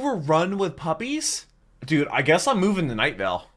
overrun with puppies? Dude, I guess I'm moving to Night Vale.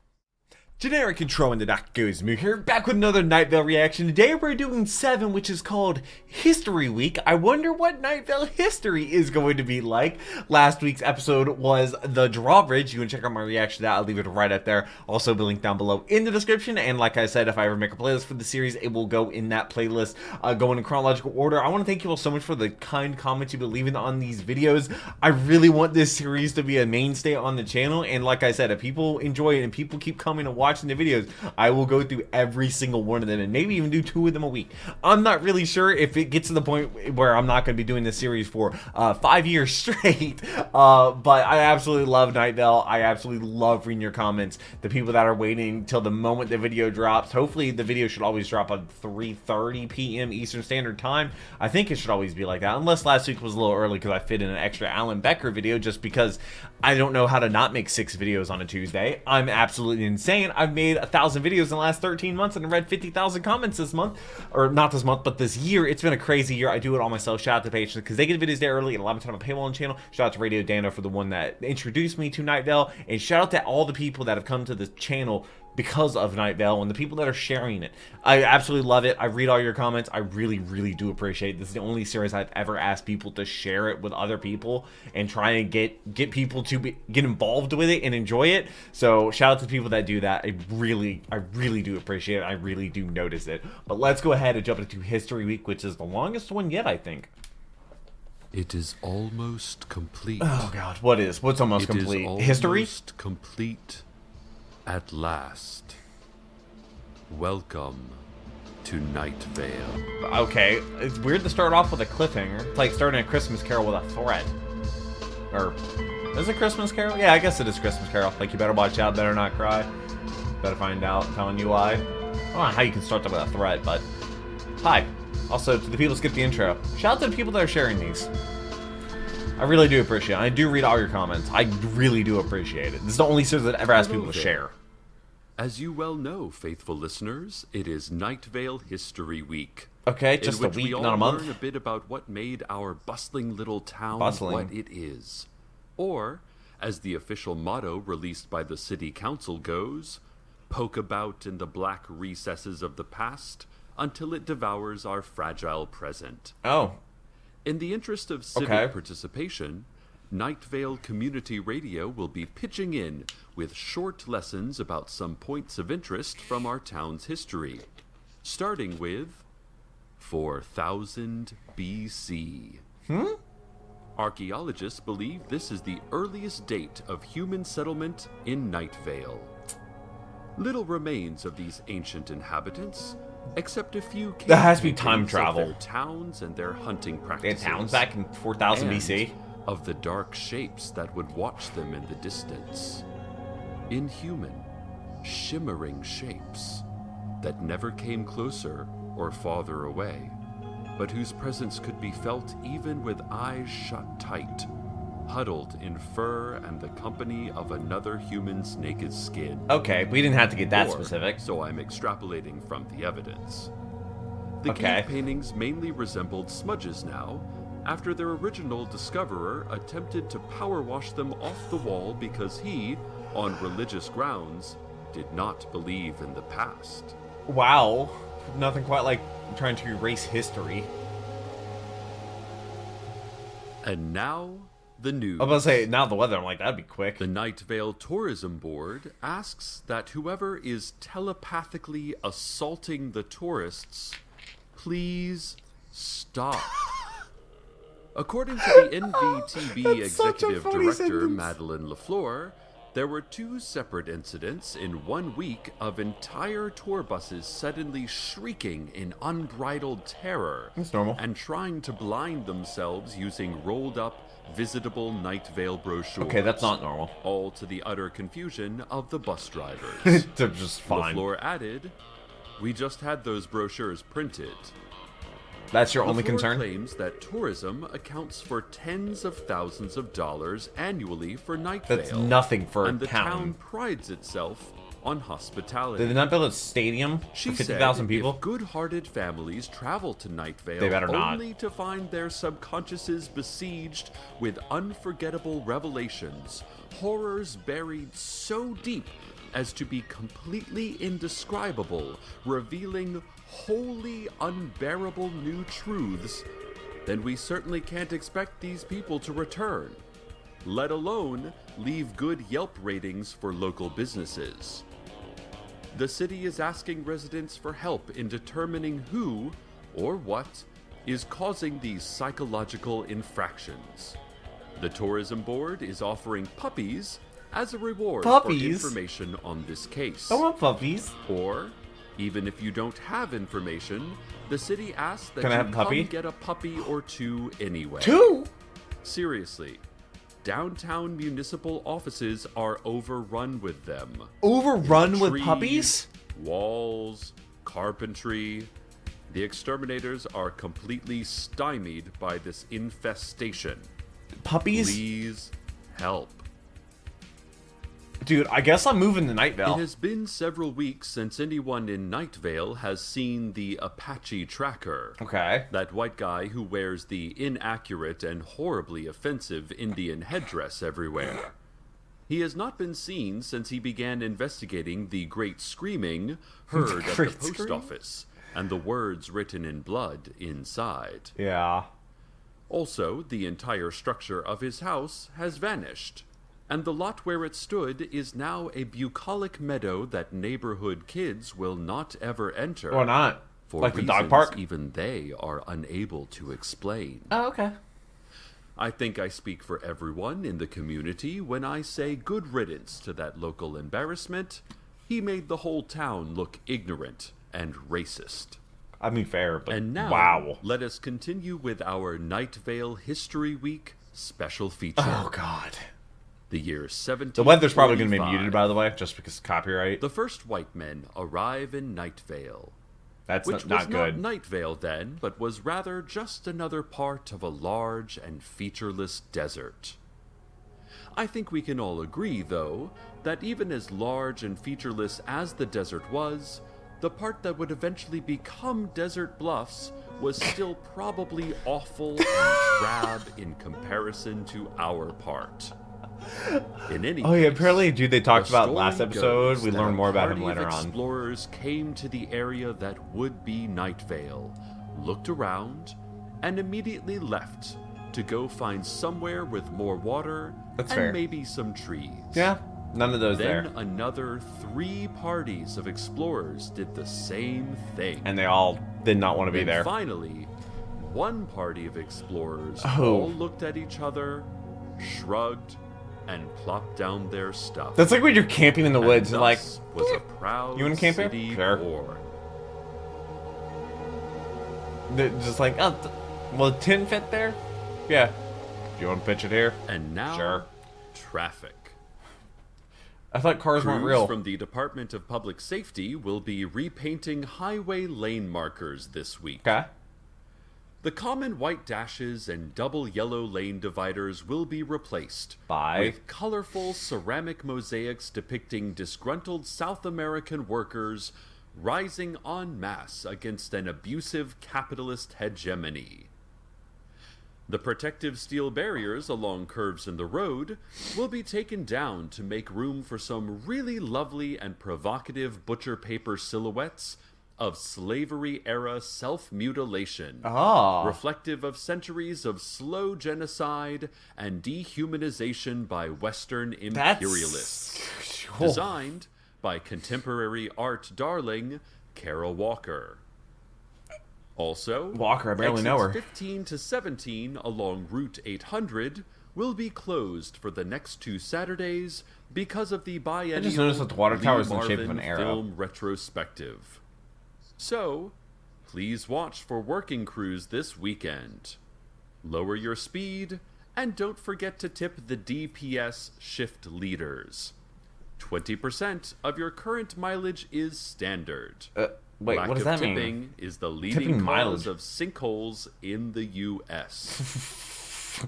Generic intro into Dr. Goes Moo here, back with another Night Vale reaction. Today we're doing 7, which is called History Week. I wonder what Night Vale history is going to be like. Last week's episode was the drawbridge. You can check out my reaction to that. I'll leave it right up there. Also be linked down below in the description. And like I said, if I ever make a playlist for the series, it will go in that playlist, going in chronological order. I want to thank you all so much for the kind comments you've been leaving on these videos. I really want this series to be a mainstay on the channel. And like I said, if people enjoy it and people keep coming and watching the videos, I will go through every single one of them and maybe even do 2 of them a week. I'm not really sure if it gets to the point where I'm not going to be doing this series for 5 years straight, but I absolutely love Night Vale. I absolutely love reading your comments. The people that are waiting till the moment the video drops. Hopefully the video should always drop on 3:30 p.m. Eastern Standard Time. I think it should always be like that, unless last week was a little early because I fit in an extra Alan Becker video just because I don't know how to not make 6 videos on a Tuesday. I'm absolutely insane. I've made 1,000 videos in the last 13 months and I read 50,000 comments this month, or not this month, but this year. It's been a crazy year. I do it all myself. Shout out to patrons because they get videos there early and allow me to have a paywall on the channel. Shout out to Radio Dano for the one that introduced me to Night Vale, and shout out to all the people that have come to the channel because of Night Vale and the people that are sharing it. I absolutely love it. I read all your comments. I really, really do appreciate it. This is the only series I've ever asked people to share it with other people and try and get people to get involved with it and enjoy it. So shout out to the people that do that. I really do appreciate it. I really do notice it. But let's go ahead and jump into History Week, which is the longest one yet, I think. It is almost complete. Oh God, what's almost complete? History? Almost complete. At last, welcome to Night Vale. Okay, it's weird to start off with a cliffhanger. It's like starting a Christmas Carol with a threat. Or, is it Christmas Carol? Yeah, I guess it is Christmas Carol. Like, you better watch out, better not cry. Better find out, I'm telling you why. I don't know how you can start that with a threat, but... Hi. Also, to the people who skipped the intro, shout out to the people that are sharing these. I really do appreciate it. I do read all your comments. I really do appreciate it. This is the only series that ever asked people to share. As you well know, faithful listeners, it is Night Vale History Week. Okay, just a week, not a month. Learn a bit about what made our bustling little town what it is. Or, as the official motto released by the city council goes, poke about in the black recesses of the past until it devours our fragile present. Oh. In the interest of civic participation, Night Vale Community Radio will be pitching in with short lessons about some points of interest from our town's history, starting with 4000 BC. Archaeologists believe this is the earliest date of human settlement in Night Vale. Little remains of these ancient inhabitants, except a few that has to be time travel. Their towns and their hunting practices. They had towns back in 4000 BC? Of the dark shapes that would watch them in the distance. Inhuman, shimmering shapes that never came closer or farther away, but whose presence could be felt even with eyes shut tight, huddled in fur and the company of another human's naked skin. Okay, we didn't have to get that specific. So I'm extrapolating from the evidence. The cave paintings mainly resembled smudges now, after their original discoverer attempted to power wash them off the wall because he, on religious grounds, did not believe in the past. Wow. Nothing quite like trying to erase history. And now, the news. I was about to say, now the weather, I'm like, that'd be quick. The Night Vale Tourism Board asks that whoever is telepathically assaulting the tourists, please stop. According to the NVTB Executive Director, Madeline LaFleur, there were 2 separate incidents in 1 week of entire tour buses suddenly shrieking in unbridled terror. That's normal. And trying to blind themselves using rolled-up, visitable Night Vale brochures. Okay, that's not normal. All to the utter confusion of the bus drivers. They're just fine. LaFleur added, "We just had those brochures printed." That's your only concern? Claims that tourism accounts for tens of thousands of dollars annually for Night Vale. That's nothing for a and the town. town prides itself on hospitality. Did they not build a stadium She for said 50,000 people? if good-hearted families travel to Night Vale They better not. only to find their subconsciouses besieged with unforgettable revelations, horrors buried so deep as to be completely indescribable, revealing wholly unbearable new truths, then we certainly can't expect these people to return, let alone leave good Yelp ratings for local businesses. The city is asking residents for help in determining who, or what, is causing these psychological infractions. The tourism board is offering puppies as a reward for information on this case. I want puppies. Or, even if you don't have information, the city asks that Can I you have a puppy? come get a puppy or two anyway. 2? Seriously, downtown municipal offices are overrun with them. Overrun with Trees, puppies? Walls, carpentry. The exterminators are completely stymied by this infestation. Puppies? Please help. Dude, I guess I'm moving to Night It Vale. has been several weeks since anyone in Night Vale has seen the Apache Tracker. Okay. That white guy who wears the inaccurate and horribly offensive Indian headdress everywhere. He has not been seen since he began investigating the Great Screaming heard at the Great post Scream? office and the words written in blood inside. Yeah. Also, the entire structure of his house has vanished, and the lot where it stood is now a bucolic meadow that neighborhood kids will not ever enter. Or not. For Like the reasons dog park? even they are unable to explain. Oh, okay. I think I speak for everyone in the community when I say good riddance to that local embarrassment. He made the whole town look ignorant and racist. I mean, fair, but And now, wow. let us continue with our Night Vale History Week special feature. Oh, God. The year 1745. The weather's probably going to be muted, by the way, just because of copyright. The first white men arrive in Night Vale. That's Which not was good. not Night Vale then, but was rather just another part of a large and featureless desert. I think we can all agree, though, that even as large and featureless as the desert was, the part that would eventually become Desert Bluffs was still probably awful and drab in comparison to our part. In any Oh, yeah, case, apparently, dude, they talked the about story last episode. goes We that learned a more about him party of later on. Explorers came to the area that would be Night Vale, looked around, and immediately left to go find somewhere with more water That's and fair. maybe some trees. Yeah, none of those Then there. another 3 parties of explorers did the same thing. And they all did not want to be Then there. finally, one party of explorers Oh. all looked at each other, shrugged, and plopped down their stuff. That's like when you're camping in the woods and like, thus was a proud You wanna camp here? city Sure. born. they're just like, oh, will a tin fit there? Yeah. Do you want to pitch it here? And now, Sure. traffic. I thought cars weren't Crews real. from the Department of Public Safety will be repainting highway lane markers this week. Okay. The common white dashes and double yellow lane dividers will be replaced By? with colorful ceramic mosaics depicting disgruntled South American workers rising en masse against an abusive capitalist hegemony. The protective steel barriers along curves in the road will be taken down to make room for some really lovely and provocative butcher paper silhouettes of slavery-era self-mutilation, Oh. reflective of centuries of slow genocide and dehumanization by Western imperialists. Oh. Designed by contemporary art darling Carol Walker. Also, Walker, I barely know her. exits 15 to 17 along Route 800 will be closed for the next 2 Saturdays because of the biennial noticed that the water tower is in the Lee shape of Marvin an arrow. film retrospective. So, please watch for working crews this weekend. Lower your speed, and don't forget to tip the DPS shift leaders. 20% of your current mileage is standard. Wait, Lack what does of that mean? tipping is the leading Tipping cause mileage. of sinkholes in the U.S.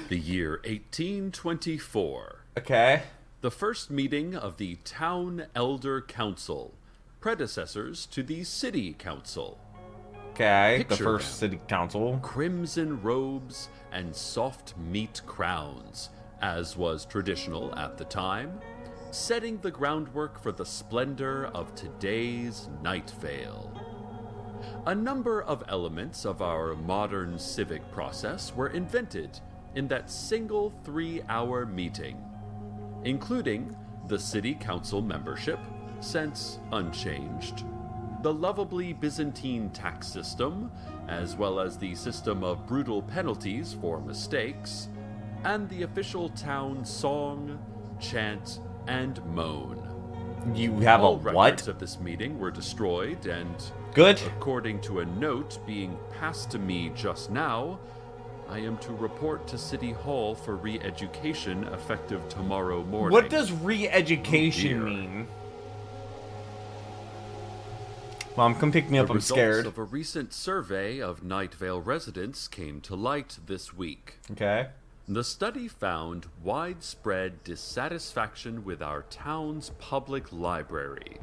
The year 1824. Okay. the first meeting of the Town Elder Council, predecessors to the City Council. Okay, the Picture first them. city council. Crimson robes and soft meat crowns, as was traditional at the time, setting the groundwork for the splendor of today's Night Vale. A number of elements of our modern civic process were invented in that single 3-hour meeting, including the city council membership, since unchanged, the lovably Byzantine tax system, as well as the system of brutal penalties for mistakes, and the official town song, chant, and moan. You have All a records what? of this meeting were destroyed, and Good. according to a note being passed to me just now, I am to report to City Hall for re-education effective tomorrow morning. What does re-education Oh, dear. mean? Mom, come pick me up. The I'm results scared. of a recent survey of Night Vale residents came to light this week. Okay. The study found widespread dissatisfaction with our town's public library.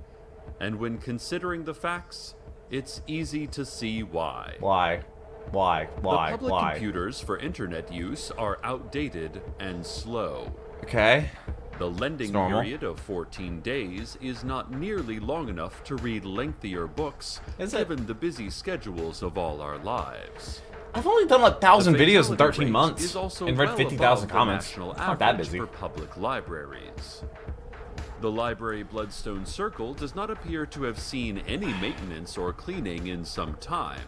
And when considering the facts, it's easy to see why. Why? The public Why? computers for internet use are outdated and slow. Okay. The lending It's normal. period of 14 days is not nearly long enough to read lengthier books, Is it? given the busy schedules of all our lives. I've only done 1,000 The videos in fatality 13 rate months is also and read well 50,000 above the comments. national It's not that average busy. for public libraries. The library Bloodstone Circle does not appear to have seen any maintenance or cleaning in some time.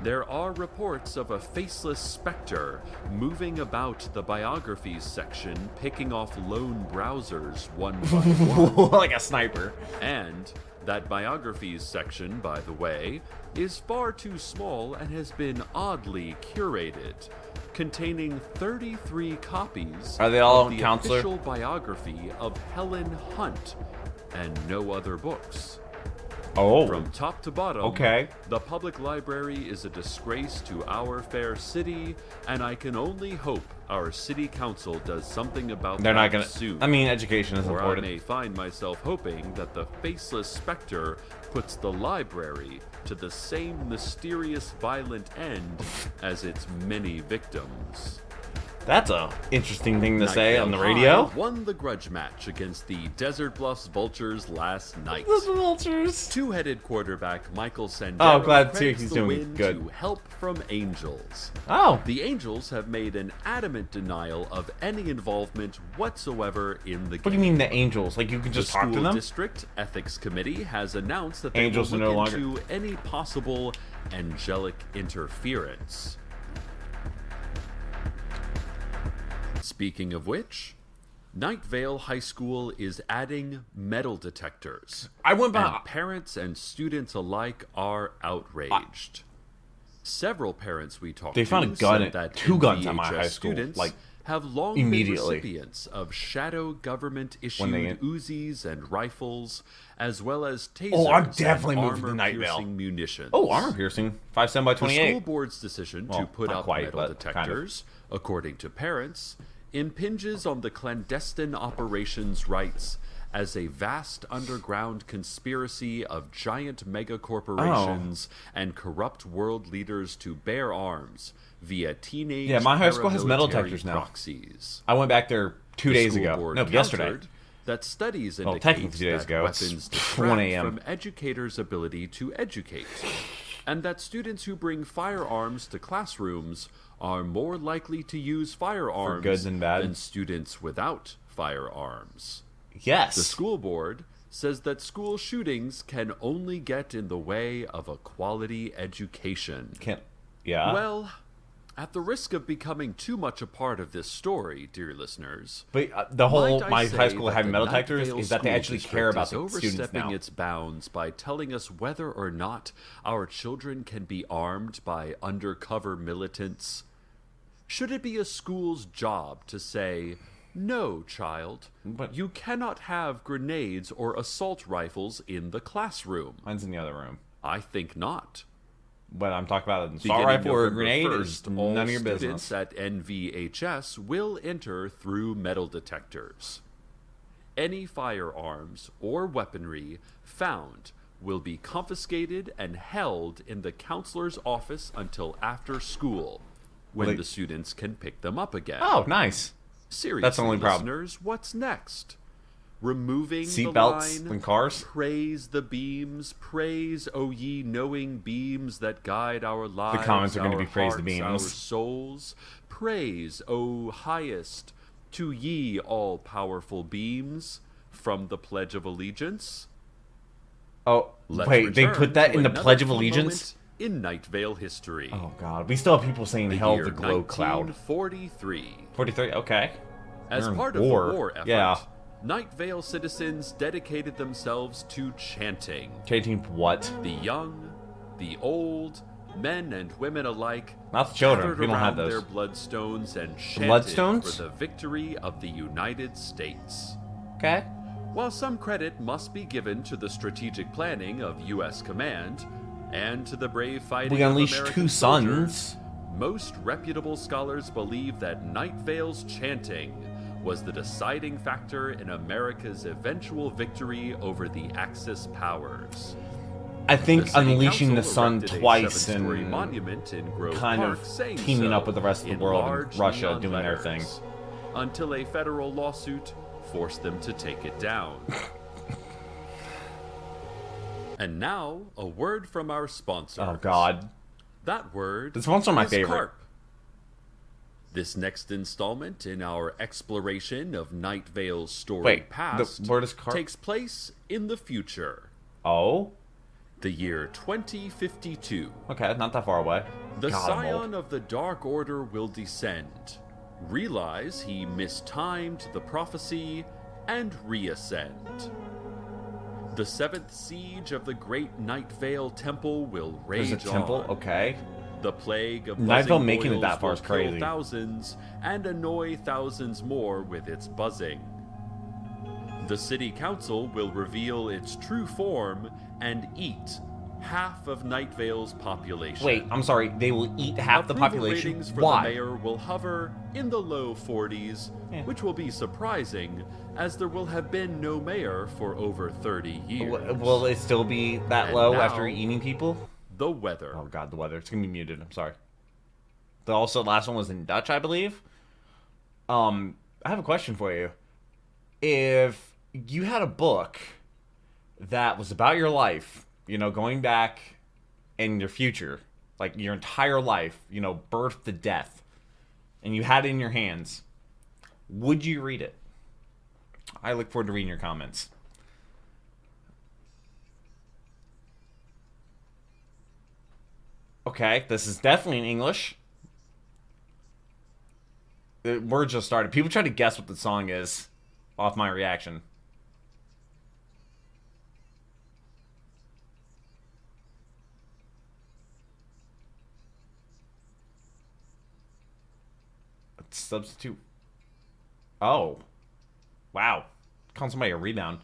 There are reports of a faceless specter moving about the biographies section, picking off lone browsers one by one. Like a sniper. And that biographies section, by the way, is far too small and has been oddly curated, containing 33 copies Are they all of the counselor? official biography of Helen Hunt, and no other books. Oh. From top to bottom, Okay. the public library is a disgrace to our fair city, and I can only hope our city council does something about They're that not gonna. soon. I mean, education is Or I important. may find myself hoping that the faceless specter puts the library to the same mysterious violent end as its many victims. That's a interesting thing to Night say Vale on the High radio. won the grudge match against the Desert Bluffs Vultures last night. The vultures. Two-headed quarterback Michael Sandero Oh, glad to see credits he's the doing win good. to help from Angels. Oh. The Angels have made an adamant denial of any involvement whatsoever in the game. What do you mean the angels? Like you can The just talk to school them? district ethics committee has announced that they Angels will are no look longer- into any possible angelic interference. Speaking of which, Night Vale High School is adding metal detectors. I went And back. parents and students alike are outraged. Several parents we talked They to found a gun said at- that two guns at my NVHS high school, students like, have long immediately. been recipients of shadow government When issued they- Uzis and rifles, as well as tasers Oh, I'm and definitely moving to Night Vale. armor-piercing munitions. Oh, armor piercing. 5'7" by The school 28. board's decision Well, to put not up quite, metal but kind of. detectors, according to parents, impinges on the clandestine operations rights as a vast underground conspiracy of giant megacorporations and corrupt world leaders to bear arms via teenage Yeah, my high school has metal paramilitary detectors now. proxies. I went back there 2 The days school ago. board No, yesterday. countered that studies Well, indicate technically 2 days that ago. It's weapons 1 distract a.m. from educators' ability to educate, and that students who bring firearms to classrooms are more likely to use firearms goods and bad. than students without firearms. Yes. The school board says that school shootings can only get in the way of a quality education. Can't. Yeah. Well, at the risk of becoming too much a part of this story, dear listeners, but the whole might I my say high school that having the metal Night detectors Vale is that they School actually District care about is the students overstepping now. its bounds by telling us whether or not our children can be armed by undercover militants. Should it be a school's job to say, "No, child, But- you cannot have grenades or assault rifles in the classroom"? Mine's in the other room. I think not. But I'm talking about an assault Beginning rifle or a November grenade 1st, is all none of your students business. at NVHS will enter through metal detectors. Any firearms or weaponry found will be confiscated and held in the counselor's office until after school, when the students can pick them up again. Oh, nice. Seriously, that's the only problem. Listeners, what's next? Removing the seatbelts line, in cars? praise the beams, praise, O ye knowing beams that guide our lives, The comments are going to be praise the hearts, our beams. souls. Praise, O highest, to ye all-powerful beams, from the Pledge of Allegiance. Oh, Let's wait, they return put that to in the another Pledge of key Allegiance? moment in Night Vale history. Oh, God. We still have people saying hell year the glow cloud. 1943. 43, okay. As We're in part of the war effort, Yeah. Night Vale citizens dedicated themselves to chanting. Chanting what? The young, the old, men and women alike, Not the children. gathered We don't have around those. their bloodstones and chanted bloodstones? for the victory of the United States. Okay. While some credit must be given to the strategic planning of U.S. Command and to the brave fighting We of unleashed American 2 soldiers, suns. most reputable scholars believe that Night Vale's chanting was the deciding factor in America's eventual victory over the Axis powers. I The think city unleashing the council sun erected a twice 7-story and monument in Grove kind Park of saying teaming so up with the rest of the in world large and Russia neon doing their letters, thing. until a federal lawsuit forced them to take it down. And now, a word from our sponsor. Oh, God. That word The sponsor my is favorite. carp. This next installment in our exploration of Night Vale's storied Wait, past the word is carp? takes place in the future, Oh? the year 2052. Okay, not that far away. The God, I'm old. scion of the Dark Order will descend, realize he mistimed the prophecy, and reascend. The 7th siege of the Great Night Vale Temple will rage There's a temple? on. Okay. The plague of Night Vale buzzing making it boils that far will is kill crazy. thousands and annoy thousands more with its buzzing. The city council will reveal its true form and eat half of Night Vale's population. Wait, I'm sorry. They will eat half the Approval population? ratings for Why? the mayor will hover in the low 40s, Yeah. which will be surprising, as there will have been no mayor for over 30 years. Will it still be that And low now- after eating people? The weather. Oh, God, the weather. It's going to be muted. I'm sorry. The last one was in Dutch, I believe. I have a question for you. If you had a book that was about your life, going back in your future, like your entire life, birth to death, and you had it in your hands, would you read it? I look forward to reading your comments. Okay, this is definitely in English. The word just started. People try to guess what the song is off my reaction. Let's substitute. Oh. Wow. Calling somebody a rebound.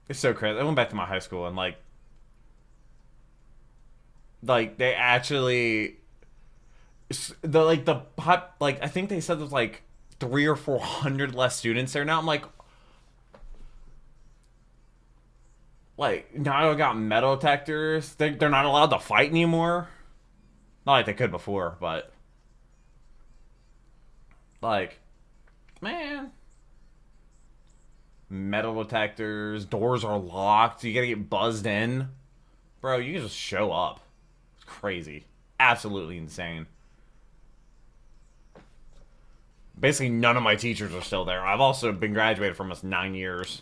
It's so crazy. I went back to my high school and like they actually I think they said there's like 300 or 400 less students there now. I'm like now I got metal detectors. They're not allowed to fight anymore. Not like they could before, but like, man. Metal detectors, doors are locked, you gotta get buzzed in. Bro, you can just show up. It's crazy. Absolutely insane. Basically, none of my teachers are still there. I've also been graduated for almost 9 years.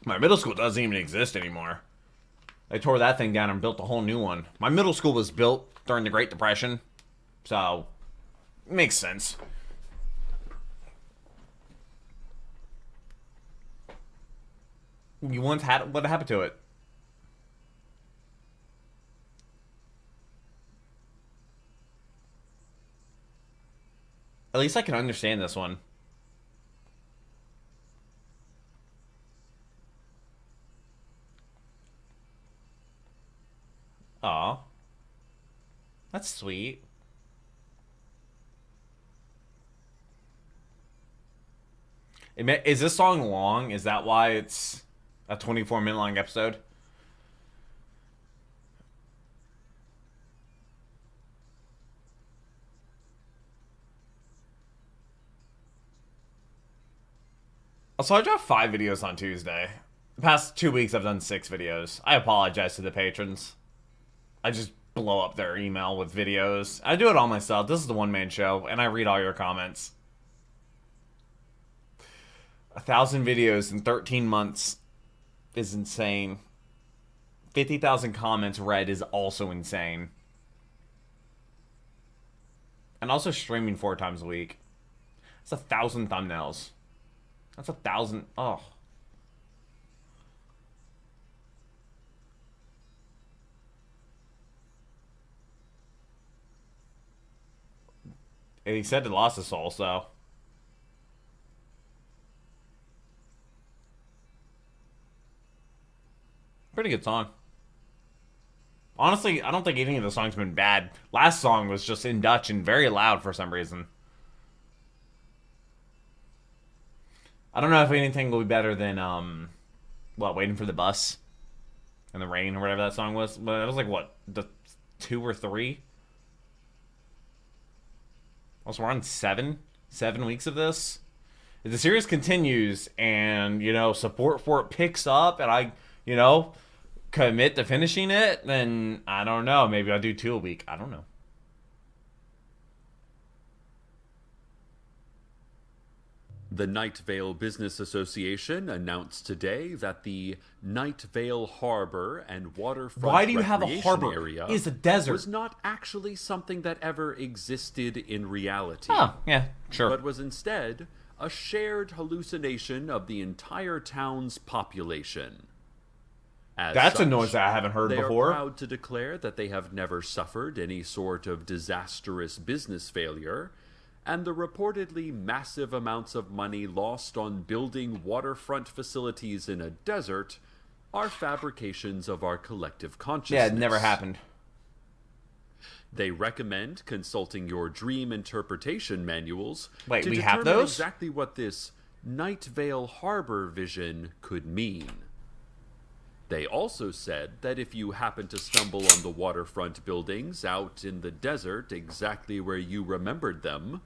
My middle school doesn't even exist anymore. They tore that thing down and built a whole new one. My middle school was built during the Great Depression, so it makes sense. You once had what happened to it? At least I can understand this one. Aw. That's sweet. Is this song long? Is that why it's a 24-minute long episode? Also, I dropped 5 videos on Tuesday. The past 2 weeks, I've done 6 videos. I apologize to the patrons. I just blow up their email with videos. I do it all myself. This is the one-man show, and I read all your comments. 1,000 videos in 13 months is insane. 50,000 comments read is also insane. And also streaming 4 times a week. That's 1,000 thumbnails. That's 1,000. Oh. And he said it lost his soul, so. Pretty good song. Honestly, I don't think any of the songs have been bad. Last song was just in Dutch and very loud for some reason. I don't know if anything will be better than, Waiting for the Bus in the Rain or whatever that song was. But it was like, what, the 2 or 3? Also, we're on 7 weeks of this. If the series continues and, support for it picks up and I, commit to finishing it, then I don't know. Maybe I'll do 2 a week. I don't know. The Night Vale Business Association announced today that the Night Vale Harbor and waterfront Why do you have a recreation harbor? area It's a desert. was not actually something that ever existed in reality. Oh, yeah, sure. But was instead a shared hallucination of the entire town's population. That's a noise that I haven't heard before. They are proud to declare that they have never suffered any sort of disastrous business failure, and the reportedly massive amounts of money lost on building waterfront facilities in a desert are fabrications of our collective consciousness. Yeah, it never happened. They recommend consulting your dream interpretation manuals Wait, to we determine have those? exactly what this Night Vale Harbor vision could mean. They also said that if you happen to stumble on the waterfront buildings out in the desert exactly where you remembered them,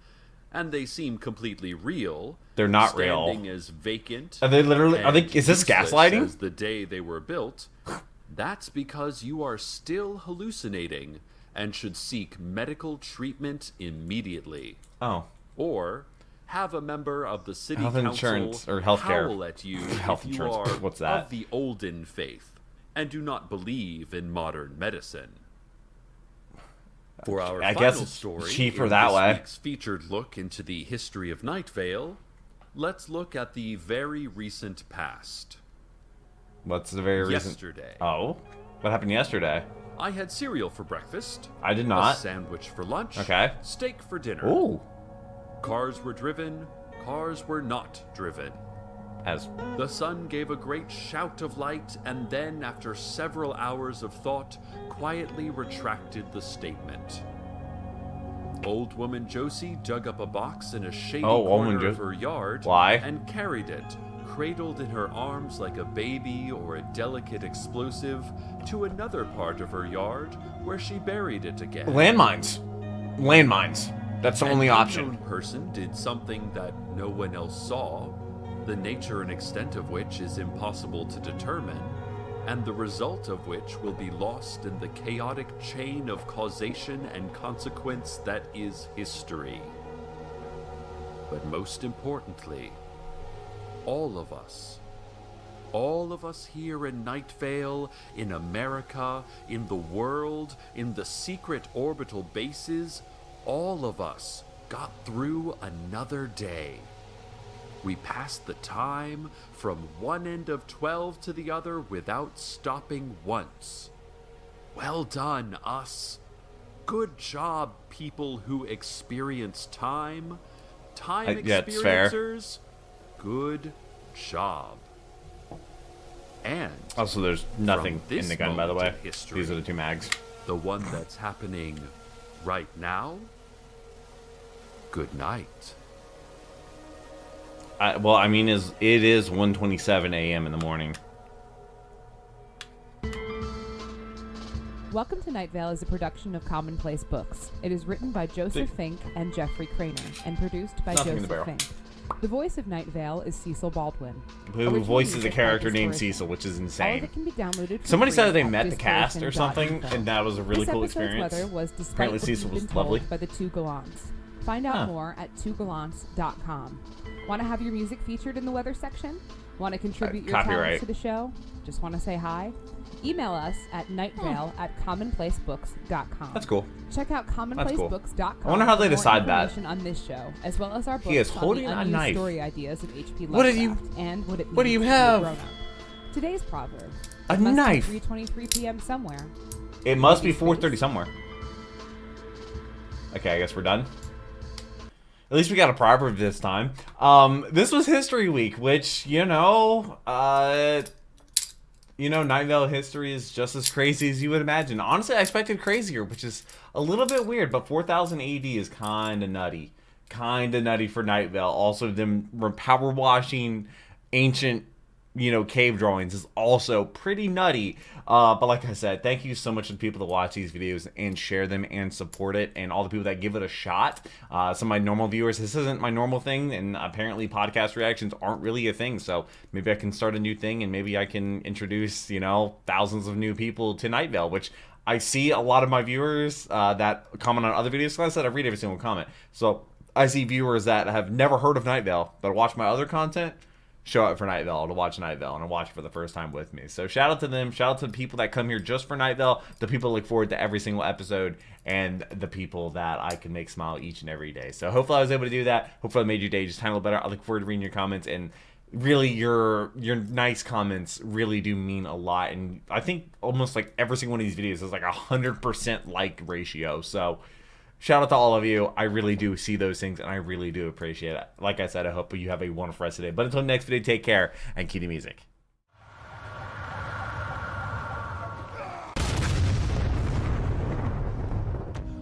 and they seem completely real, they're not standing real. as vacant. Are they literally? Is this useless gaslighting? as the day they were built, that's because you are still hallucinating and should seek medical treatment immediately. Oh. Or have a member of the city Health council insurance or healthcare. howl at you Health if you insurance. are What's that? of the olden faith and do not believe in modern medicine. For our I final guess it's story cheaper in that this way. week's featured look into the history of Night Vale, let's look at the very recent past. What's the very recent? Yesterday. Oh, what happened yesterday? I had cereal for breakfast. I did A not. sandwich for lunch. Okay. Steak for dinner. Ooh. Cars were driven. Cars were not driven. As The sun gave a great shout of light, and then, after several hours of thought, quietly retracted the statement. Old woman Josie dug up a box in a shady corner of her yard Why? and carried it, cradled in her arms like a baby or a delicate explosive, to another part of her yard where she buried it again. landmines. Landmines. That's the only An option. unknown person did something that no one else saw, the nature and extent of which is impossible to determine, and the result of which will be lost in the chaotic chain of causation and consequence that is history. But most importantly, all of us here in Night Vale, in America, in the world, in the secret orbital bases, all of us got through another day. We passed the time from one end of 12 to the other without stopping once. Well done, us. Good job, people who experience time. time yeah, it's fair. experiencers, good job. And Also, there's nothing from this in the gun, by the way. moment in history, These are the 2 mags. the one that's happening right now, good night. Well, I mean, it is 1:27 a.m. in the morning. Welcome to Night Vale is a production of Commonplace Books. It is written by Joseph Fink and Jeffrey Craner, and produced by Nothing in the Joseph barrel. Fink. The voice of Night Vale is Cecil Baldwin. Who Original voices a music by character named Inspiration. Cecil, which is All of insane. it can be downloaded for Somebody free said that they at met the cast or something, dispiration.info. and that was a really This cool episode's experience. weather was despite Apparently what Cecil you've was been told lovely. by the 2 Gallants. Find out more at 2gallants.com. Want to have your music featured in the weather section? Want to contribute your Copyright. talents to the show? Just want to say hi? Email us at nightvale@commonplacebooks.com. That's cool. Check out commonplacebooks.com. I wonder how they for more decide that. information on this show, as well as our books He is on holding the a unused knife. story ideas of H.P. What do Lovecraft you- and what it means what do you to be have? grown-up. Today's proverb. A It must be knife. 3:23 p.m. somewhere. It must be Space. 4:30 somewhere. Okay, I guess we're done. At least we got a proverb this time. This was History Week, which, Night Vale history is just as crazy as you would imagine. Honestly, I expected crazier, which is a little bit weird, but 4000 AD is kind of nutty. Kind of nutty for Night Vale. Also, them power washing ancient, cave drawings is also pretty nutty. But like I said, thank you so much to the people that watch these videos and share them and support it, and all the people that give it a shot. Some of my normal viewers, this isn't my normal thing, and apparently podcast reactions aren't really a thing, so maybe I can start a new thing, and maybe I can introduce, thousands of new people to Night Vale, which I see a lot of my viewers that comment on other videos. So like I said, I read every single comment. So I see viewers that have never heard of Night Vale, but watch my other content, show up for Night Vale, to watch Night Vale, and to watch it for the first time with me. So shout out to them. Shout out to the people that come here just for Night Vale, the people that look forward to every single episode, and the people that I can make smile each and every day. So hopefully I was able to do that. Hopefully I made your day just a tiny little better. I look forward to reading your comments, and really your nice comments really do mean a lot. And I think almost like every single one of these videos is like 100% like ratio. So shout out to all of you. I really do see those things, and I really do appreciate it. Like I said, I hope you have a wonderful rest of the day. But until next video, take care, and keep the music.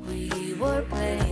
We were playing